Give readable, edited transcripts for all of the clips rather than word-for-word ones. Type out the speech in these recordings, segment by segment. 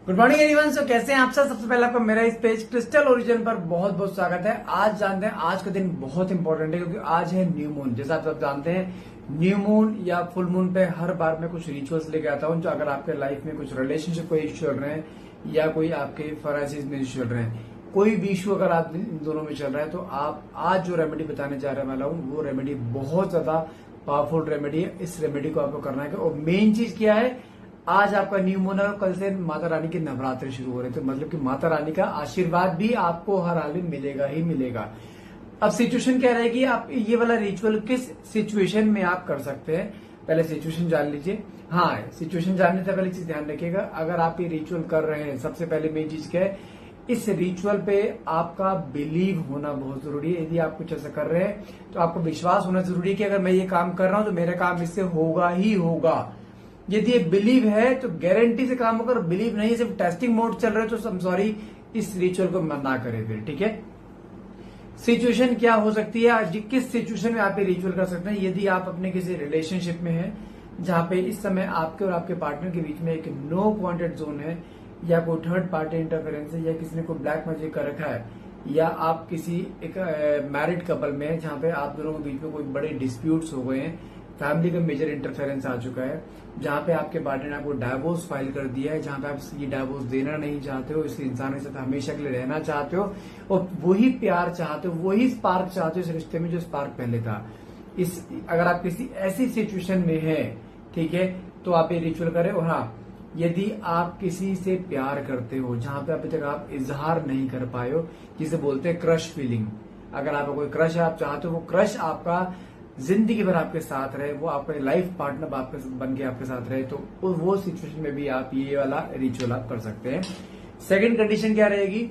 Good morning everyone. सो कैसे हैं आप सब? सबसे पहले आपका मेरा इस पेज क्रिस्टल ओरिजिन पर बहुत बहुत स्वागत है। आज जानते हैं, आज का दिन बहुत इंपॉर्टेंट है क्योंकि आज है न्यू मून। जैसा आप सब जानते हैं, न्यू मून या फुल मून पे हर बार मैं कुछ रिचुअल्स लेके आता हूं, जो अगर आपके लाइफ में कुछ रिलेशनशिप को इश्यू चल रहे हैं या कोई आपके फाइनेंसिस में इश्यू चल रहे हैं, कोई भी इश्यू अगर आप इन दोनों में चल रहा है, तो आप आज जो रेमेडी बताने जा रहे वाला हूँ वो रेमेडी बहुत ज्यादा पावरफुल रेमेडी है। इस रेमेडी को आपको करना है और मेन चीज क्या है, आज आपका न्यू मून है और कल से माता रानी के नवरात्र शुरू हो रहे हैं, तो मतलब कि माता रानी का आशीर्वाद भी आपको हर हाल में मिलेगा ही मिलेगा। अब सिचुएशन क्या रहेगी, आप ये वाला रिचुअल किस सिचुएशन में आप कर सकते हैं, पहले सिचुएशन जान लीजिए। हाँ, सिचुएशन जानने से पहले चीज ध्यान रखिएगा, अगर आप ये रिचुअल कर रहे हैं, सबसे पहले मेन चीज क्या है, इस रिचुअल पे आपका बिलीव होना बहुत जरूरी है। यदि आप कुछ ऐसा कर रहे हैं तो आपको विश्वास होना जरूरी है कि अगर मैं ये काम कर रहा हूं तो मेरा काम इससे होगा ही होगा। यदि ये बिलीव है तो गारंटी से काम होगा, बिलीव नहीं, सिर्फ टेस्टिंग मोड चल रहा है तो सॉरी, इस रिचुअल को ना करें फिर। ठीक है, सिचुएशन क्या हो सकती है, आज किस सिचुएशन में आप ये रिचुअल कर सकते हैं? यदि आप अपने किसी रिलेशनशिप में हैं जहां पे इस समय आपके और आपके पार्टनर के बीच में एक नो वांटेड जोन है, या कोई थर्ड पार्टी इंटरफेरेंस है, या किसी ने कोई ब्लैक मैजिक कर रखा है, या आप किसी एक मैरिड कपल में जहां पे आप दोनों के बीच में कोई बड़े डिस्प्यूट्स हो गए हैं, फैमिली का मेजर इंटरफेरेंस आ चुका है, जहां पे आपके पार्टनर ने आपको डाइवोर्स फाइल कर दिया है, जहां पे आप ये डाइवोर्स देना नहीं चाहते हो, इस इंसान के साथ हमेशा के लिए रहना चाहते हो और वही प्यार चाहते हो, वही स्पार्क चाहते हो इस रिश्ते में जो स्पार्क पहले था। अगर आप किसी ऐसी सिचुएशन में है, ठीक है, तो आप ये रिचुअल करें। और हाँ, यदि आप किसी से प्यार करते हो जहां पे अभी तक आप इजहार नहीं कर पाए हो, जिसे बोलते हैं क्रश फीलिंग, अगर आपका कोई क्रश है, आप चाहते हो वो क्रश आपका जिंदगी भर आपके साथ रहे, वो आपका लाइफ पार्टनर आपके बन के आपके साथ रहे, तो वो सिचुएशन में भी आप ये वाला रिचुअल आप कर सकते हैं। सेकंड कंडीशन क्या रहेगी,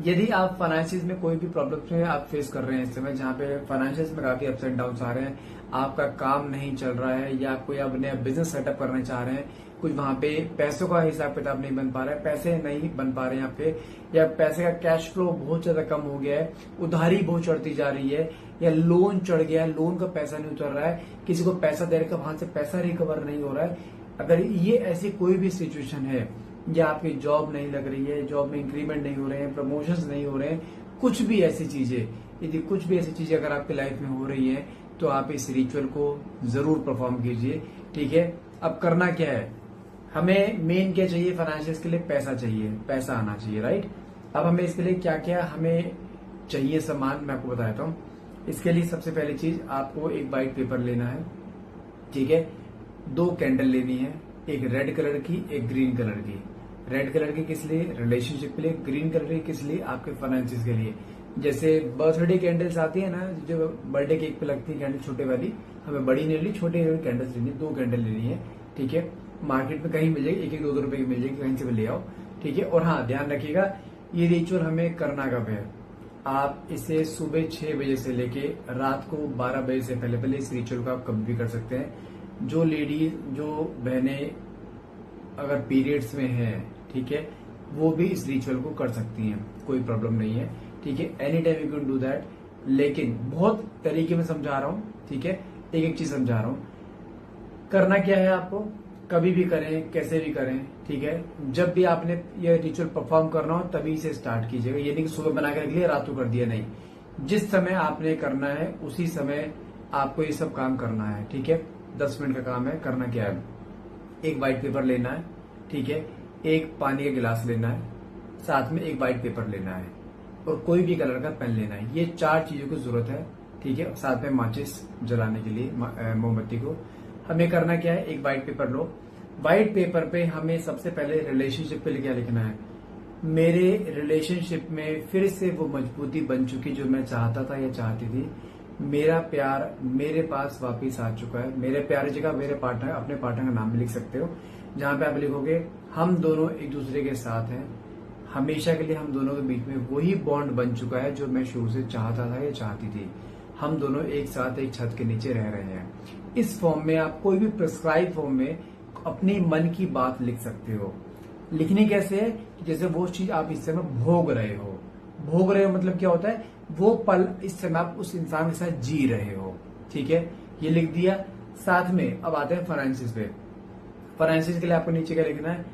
यदि आप फाइनेंशियस में कोई भी प्रॉब्लम्स में आप फेस कर रहे हैं इस समय, जहां पे फाइनेंशियस में काफी अप्स एंड डाउन आ रहे हैं, आपका काम नहीं चल रहा है, या कोई आप नया बिजनेस सेटअप करना चाह रहे हैं, कुछ वहां पे पैसों का हिसाब किताब नहीं बन पा रहा है, पैसे नहीं बन पा रहे हैं यहाँ पे, या पैसे का कैश फ्लो बहुत ज्यादा कम हो गया है, उधारी बहुत चढ़ती जा रही है, या लोन चढ़ गया है, लोन का पैसा नहीं उतर रहा है, किसी को पैसा दे रखा वहां से पैसा रिकवर नहीं हो रहा है, अगर ये ऐसी कोई भी सिचुएशन है, या आपकी जॉब नहीं लग रही है, जॉब में इंक्रीमेंट नहीं हो रहे हैं, प्रमोशंस नहीं हो रहे हैं, कुछ भी ऐसी चीजें, यदि कुछ भी ऐसी चीजें अगर आपकी लाइफ में हो रही है, तो आप इस रिचुअल को जरूर परफॉर्म कीजिए। ठीक है, अब करना क्या है, हमें मेन क्या चाहिए, फाइनेंशियल्स के लिए पैसा चाहिए, पैसा आना चाहिए, राइट। अब हमें इसके लिए क्या क्या हमें चाहिए सामान, मैं आपको बताता हूँ। इसके लिए सबसे पहली चीज, आपको एक वाइट पेपर लेना है, ठीक है, 2 कैंडल लेनी है, एक रेड कलर की, एक ग्रीन कलर की। रेड कलर की किस लिए, रिलेशनशिप के लिए, ग्रीन कलर की किस लिए, आपके फाइनेंसिस के लिए। जैसे बर्थडे कैंडल्स आती है ना, जो बर्थडे केक पे लगती है कैंडल छोटे वाली, हमें बड़ी नहीं लेनी, छोटे कैंडल्स लेनी, 2 कैंडल लेनी है। ठीक है, मार्केट में कहीं मिल जाएगी, 1-1, 2-2 रुपए की मिल जाएगी, कहीं से भी ले आओ। ठीक है, और हाँ ध्यान रखिएगा, ये रिचुअल हमें करना कब है, आप इसे सुबह 6 बजे से लेके रात को 12 बजे से पहले पहले इस रिचुअल को आप कभी भी कर सकते हैं। जो लेडीज, जो बहनें अगर पीरियड्स में है, ठीक है, वो भी इस रिचुअल को कर सकती हैं, कोई प्रॉब्लम नहीं है। ठीक है, any time you can do that, लेकिन बहुत तरीके में समझा रहा हूं। ठीक है, एक एक चीज समझा रहा हूं। करना क्या है, आपको कभी भी करें, कैसे भी करें, ठीक है, जब भी आपने ये रिचुअल परफॉर्म करना हो तभी से स्टार्ट कीजिएगा। ये नहीं कि सुबह बना के रख लिया, रात को कर दिया, नहीं, जिस समय आपने करना है उसी समय आपको ये सब काम करना है। ठीक है, 10 मिनट का काम है। करना क्या है, एक व्हाइट पेपर लेना है, ठीक है, एक पानी का गिलास लेना है, साथ में एक व्हाइट पेपर लेना है, और कोई भी कलर का पेन लेना है। ये 4 चीजों की जरूरत है। ठीक है, साथ में माचिस जलाने के लिए, मोमबत्ती को। हमें करना क्या है, एक व्हाइट पेपर लो, व्हाइट पेपर पे हमें सबसे पहले रिलेशनशिप पे क्या लिखना है, मेरे रिलेशनशिप में फिर से वो मजबूती बन चुकी जो मैं चाहता था या चाहती थी, मेरा प्यार मेरे पास वापिस आ चुका है। मेरे प्यार जगह मेरे पार्टनर, अपने पार्टनर का नाम भी लिख सकते हो, जहां पे आप लिखोगे हम दोनों एक दूसरे के साथ हैं, हमेशा के लिए हम दोनों के बीच में वही बॉन्ड बन चुका है जो मैं शुरू से चाहता था या चाहती थी, हम दोनों एक साथ एक छत के नीचे रह रहे हैं। इस फॉर्म में आप कोई भी प्रिस्क्राइब फॉर्म में अपनी मन की बात लिख सकते हो। लिखनी कैसे है, जैसे वो चीज आप इस समय भोग रहे हो। भोग रहे हो मतलब क्या होता है, वो पल इस समय आप उस इंसान के साथ जी रहे हो। ठीक है, ये लिख दिया। साथ में अब आते हैं फाइनेंसिस पे। फाइनेंसिस के लिए आपको नीचे क्या लिखना है,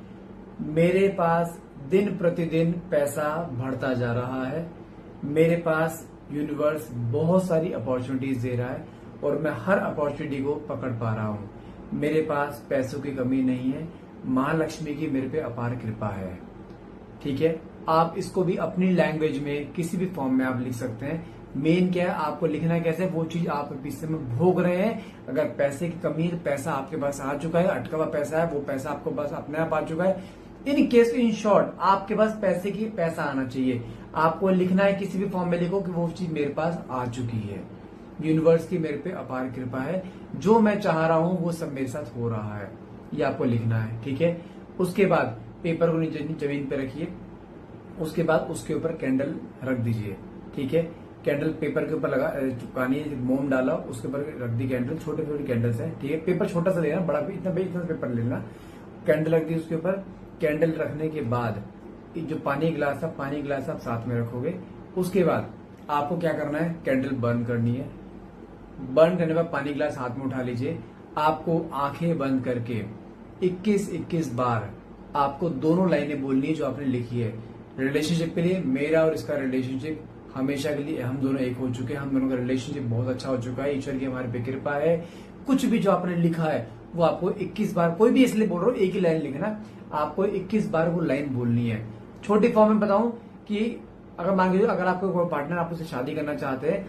मेरे पास दिन प्रतिदिन पैसा बढ़ता जा रहा है। मेरे पास यूनिवर्स बहुत सारी अपॉर्चुनिटीज दे रहा है और मैं हर अपॉर्चुनिटी को पकड़ पा रहा हूँ। मेरे पास पैसों की कमी नहीं है। महालक्ष्मी की मेरे पे अपार कृपा है। ठीक है, आप इसको भी अपनी लैंग्वेज में किसी भी फॉर्म में आप लिख सकते हैं। मेन क्या है, आपको लिखना है कैसे, वो चीज आप पीछे में भोग रहे हैं। अगर पैसे की कमी है, पैसा आपके पास आ चुका है, अटका हुआ पैसा है, वो पैसा आपको पास अपने आप आ चुका है। इन केस, इन शॉर्ट, आपके पास पैसा आना चाहिए। आपको लिखना है, किसी भी फॉर्म में लिखो कि वो चीज मेरे पास आ चुकी है। यूनिवर्स की मेरे पे अपार कृपा है। जो मैं चाह रहा हूं वो सब मेरे साथ हो रहा है। ये आपको लिखना है। ठीक है, उसके बाद पेपर को नीचे जमीन पे रखिए। उसके बाद उसके ऊपर कैंडल रख दीजिए। ठीक है, कैंडल पेपर के ऊपर लगा पानी मोम डाला, उसके ऊपर रख दी कैंडल। छोटे छोटे कैंडल्स है। ठीक है, पेपर छोटा सा लेना, बड़ा भी इतना पेपर लेना। कैंडल रख दी उसके ऊपर। कैंडल रखने के बाद जो पानी गिलास था, पानी गिलास आप साथ में रखोगे। उसके बाद आपको क्या करना है, कैंडल बर्न करनी है। बर्न करने के बाद पानी गिलास हाथ में उठा लीजिए। आपको आंखें बंद करके 21 बार आपको दोनों लाइनें बोलनी है जो आपने लिखी है। रिलेशनशिप के लिए, मेरा और इसका रिलेशनशिप हमेशा के लिए हम दोनों एक हो चुके हैं। हम दोनों का रिलेशनशिप बहुत अच्छा हो चुका है। ईश्वर की हमारे पे कृपा है। कुछ भी जो आपने लिखा है वो आपको 21 बार, कोई भी इसलिए बोल रहा हूँ, एक ही लाइन लिखना, आपको 21 बार वो लाइन बोलनी है। छोटी फॉर्म में बताऊं कि अगर मान लीजिए, अगर आपको कोई पार्टनर आपसे शादी करना चाहते हैं,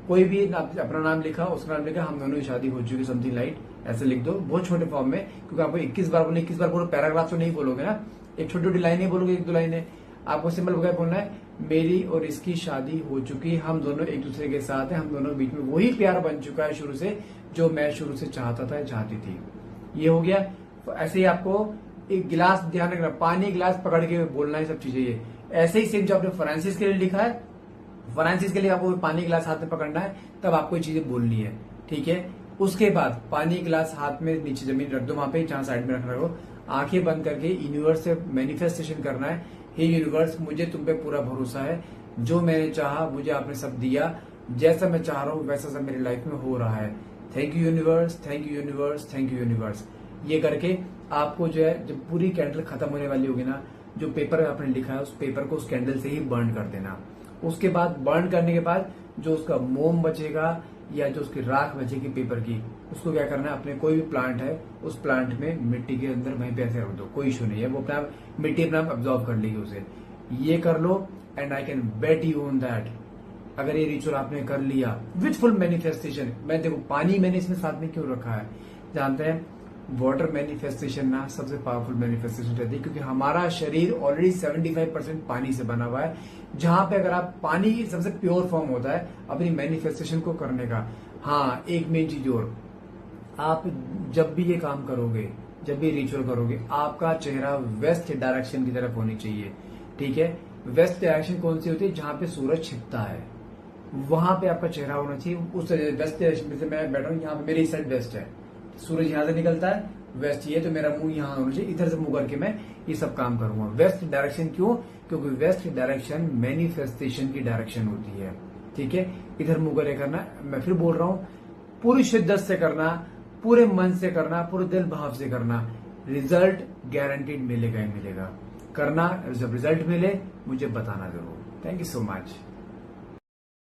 कोई भी अपना नाम लिखा, उसका नाम लिखा, हम दोनों की शादी हो चुकी, समथिंग लाइट, ऐसे लिख दो बहुत छोटे फॉर्म में। क्योंकि आपको 21 बार बोलने, 21 बार पूरा पैराग्राफ तो नहीं बोलोगे ना, एक छोटी छोटी लाइन ही बोलोगे, एक दो लाइनें। आपको सिंपल वगैरह बोलना है, मेरी और इसकी शादी हो चुकी, हम दोनों एक दूसरे के साथ हैं, हम दोनों के बीच में वही प्यार बन चुका है शुरू से, जो मैं शुरू से चाहता था, चाहती थी। ये हो गया। तो ऐसे ही आपको एक गिलास, ध्यान रखना, पानी गिलास पकड़ के बोलना है सब चीजें। ये ऐसे ही सेम जो आपने फ्रांसिस के लिए लिखा है, फ्रांसिस के लिए आपको पानी गिलास हाथ में पकड़ना है, तब आपको ये चीजें बोलनी है। ठीक है, उसके बाद पानी गिलास हाथ में नीचे जमीन रख दो, वहां पे जहां साइड में रखना हो। आंखें बंद करके यूनिवर्स से मैनिफेस्टेशन करना है, हे यूनिवर्स, मुझे तुम पे पूरा भरोसा है, जो मैंने चाहा मुझे आपने सब दिया, जैसा मैं चाह रहा हूँ वैसा सब मेरी लाइफ में हो रहा है। Thank you universe, thank you universe, thank you universe. ये करके आपको जो है, जब पूरी कैंडल खत्म होने वाली होगी ना, जो पेपर आपने लिखा है उस पेपर को उस कैंडल से ही बर्न कर देना। उसके बाद बर्न करने के बाद जो उसका मोम बचेगा या जो उसकी राख बचेगी पेपर की, उसको क्या करना है, अपने कोई भी प्लांट है उस प्लांट में मिट्टी के अंदर वहीं पे ऐसे रख दो, कोई इशू नहीं है, वो अपना मिट्टी अपना अब्जॉर्व कर लेगी उसे। ये कर लो and I can bet you on that, अगर ये रिचुअल आपने कर लिया विथ फुल मैनिफेस्टेशन। मैं देखो पानी मैंने इसमें साथ में क्यों रखा है, जानते हैं, वाटर मैनिफेस्टेशन ना सबसे पावरफुल मैनिफेस्टेशन रहती है, क्योंकि हमारा शरीर ऑलरेडी 75% पानी से बना हुआ है, जहां पे अगर आप पानी की सबसे प्योर फॉर्म होता है अपनी मैनिफेस्टेशन को करने का। हाँ, एक मेन चीज और, आप जब भी ये काम करोगे, जब भी रिचुअल करोगे, आपका चेहरा वेस्ट डायरेक्शन की तरफ होनी चाहिए। ठीक है, वेस्ट डायरेक्शन कौन सी होती है, जहां पे सूरज छिपता है, वहां पे आपका चेहरा होना चाहिए। उस वेस्ट डायरेक्शन में मैं बैठा हूँ, यहाँ पे मेरी साइड वेस्ट है, सूरज यहाँ से निकलता है, वेस्ट ये, तो मेरा मुंह यहाँ होना चाहिए, इधर से मुंह करके मैं ये सब काम करूंगा। वेस्ट डायरेक्शन क्यों, क्योंकि वेस्ट डायरेक्शन मैनिफेस्टेशन की डायरेक्शन होती है। ठीक है, इधर मुंह करे करना, मैं फिर बोल रहा हूँ, पूरी शिद्दत से करना, पूरे मन से करना, पूरे दिल भाव से करना, रिजल्ट गारंटीड मिलेगा ही मिलेगा। करना, जब रिजल्ट मिले मुझे बताना जरूर। Thank you so much.